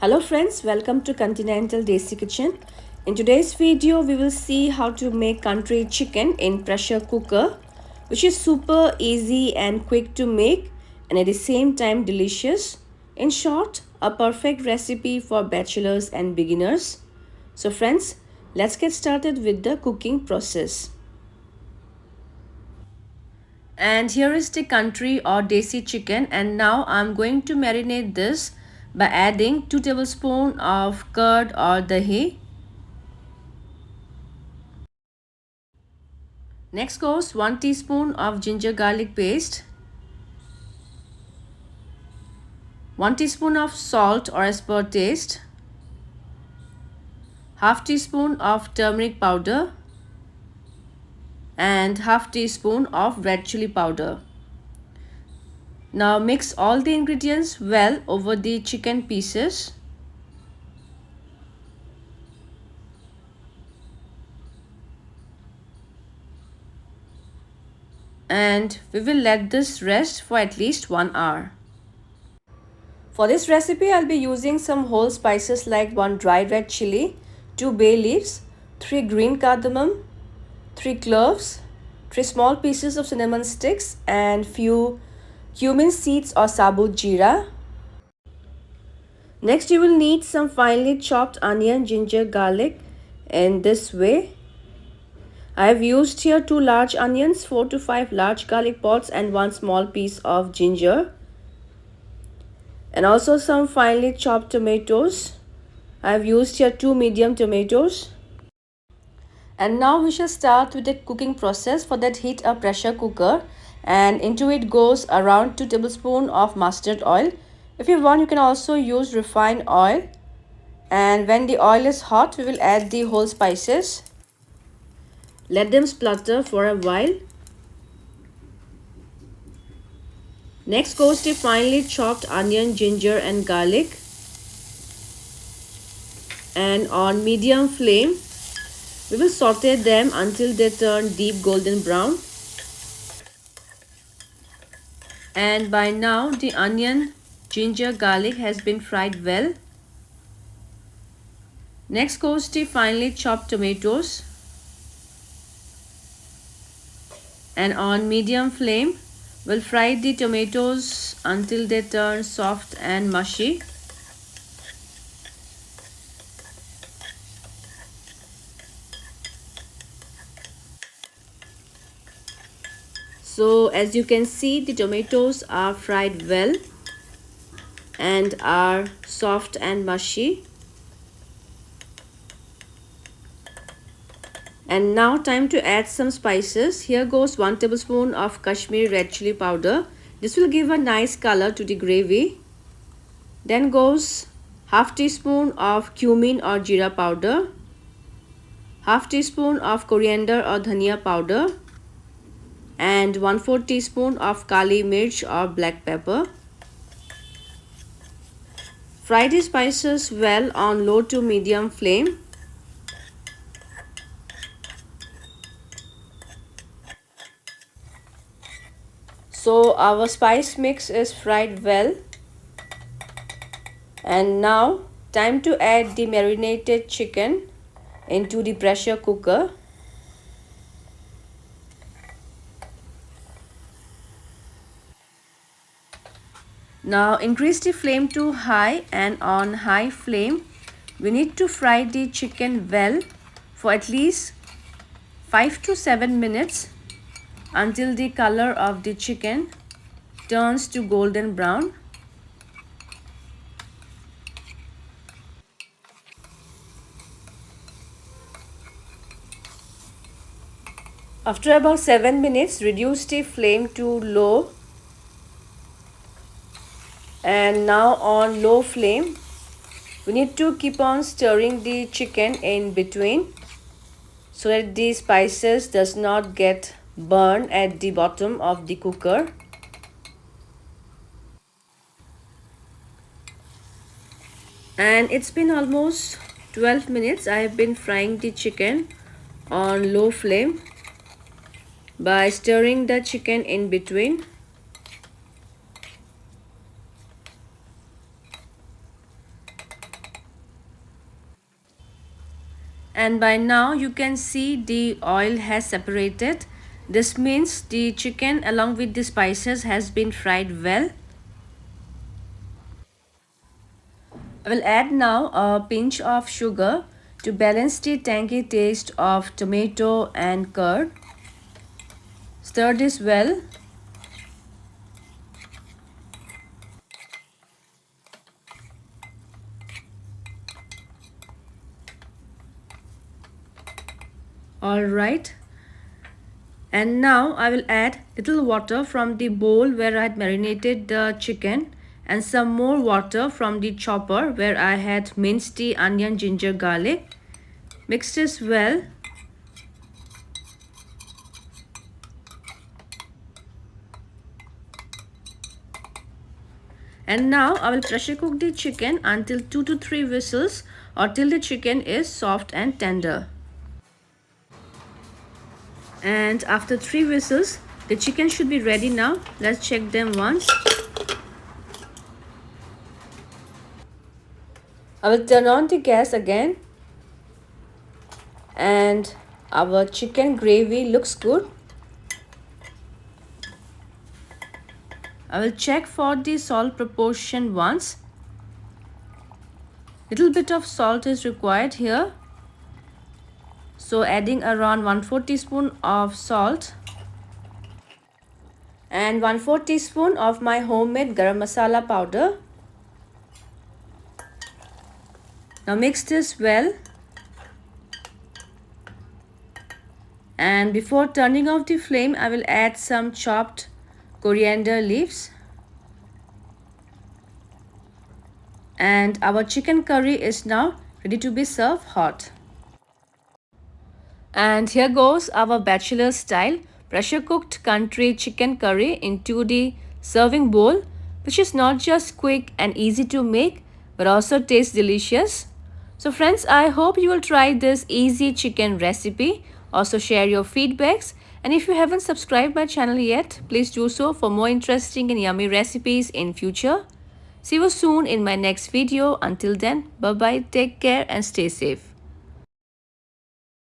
Hello friends, welcome to Continental Desi Kitchen. In today's video, we will see how to make country chicken in pressure cooker, which is super easy and quick to make and at the same time delicious. In short, a perfect recipe for bachelors and beginners. So friends, let's get started with the cooking process. And here is the country or desi chicken, and now I'm going to marinate this by adding 2 tablespoons of curd or dahi. Next goes 1 teaspoon of ginger garlic paste, 1 teaspoon of salt or as per taste, half teaspoon of turmeric powder and half teaspoon of red chilli powder. Now mix all the ingredients well over the chicken pieces. And we will let this rest for at least 1 hour. For this recipe, I'll be using some whole spices like 1 dry red chilli, 2 bay leaves, 3 green cardamom, 3 cloves, 3 small pieces of cinnamon sticks and few cumin seeds or sabut jeera. Next, you will need some finely chopped onion, ginger, garlic in this way. I have used here 2 large onions, 4 to 5 large garlic pods and 1 small piece of ginger. And also some finely chopped tomatoes. I have used here 2 medium tomatoes. And now we shall start with the cooking process. For that, heat a pressure cooker and into it goes around 2 tablespoons of mustard oil. If you want, you can also use refined oil. And when the oil is hot, we will add the whole spices. Let them splutter for a while. Next goes the finely chopped onion, ginger and garlic. And on medium flame, we will saute them until they turn deep golden brown. And by now the onion, ginger, garlic has been fried well. Next goes the finely chopped tomatoes. And on medium flame, we'll fry the tomatoes until they turn soft and mushy. So as you can see, the tomatoes are fried well and are soft and mushy. And now time to add some spices. Here goes 1 tablespoon of Kashmiri red chilli powder. This will give a nice color to the gravy. Then goes half teaspoon of cumin or jeera powder, half teaspoon of coriander or dhaniya powder and 1/4 teaspoon of kali mirch or black pepper. Fry the spices well on low to medium flame. So our spice mix is fried well. And now time to add the marinated chicken into the pressure cooker. Now increase the flame to high, and on high flame we need to fry the chicken well for at least 5 to 7 minutes until the color of the chicken turns to golden brown. After about 7 minutes, reduce the flame to low. And now on low flame, we need to keep on stirring the chicken in between so that the spices does not get burned at the bottom of the cooker. And it's been almost 12 minutes. I have been frying the chicken on low flame by stirring the chicken in between. And by now you can see the oil has separated. This means the chicken along with the spices has been fried well. I will add now a pinch of sugar to balance the tangy taste of tomato and curd. Stir this well. Alright. And now I will add little water from the bowl where I had marinated the chicken and some more water from the chopper where I had minced the onion, ginger, garlic. Mix this well. And now I will pressure cook the chicken until 2 to 3 whistles or till the chicken is soft and tender. And after 3 whistles, the chicken should be ready now. Let's check them once. I will turn on the gas again. And our chicken gravy looks good. I will check for the salt proportion once. Little bit of salt is required here. So adding around 1/4 teaspoon of salt and 1/4 teaspoon of my homemade garam masala powder. Now mix this well. And before turning off the flame, I will add some chopped coriander leaves. And our chicken curry is now ready to be served hot. And here goes our bachelor style pressure cooked country chicken curry into the serving bowl, which is not just quick and easy to make but also tastes delicious. So friends, I hope you will try this easy chicken recipe. Also share your feedbacks, and if you haven't subscribed my channel yet, please do so for more interesting and yummy recipes in future. See you soon in my next video. Until then, bye bye, take care and stay safe.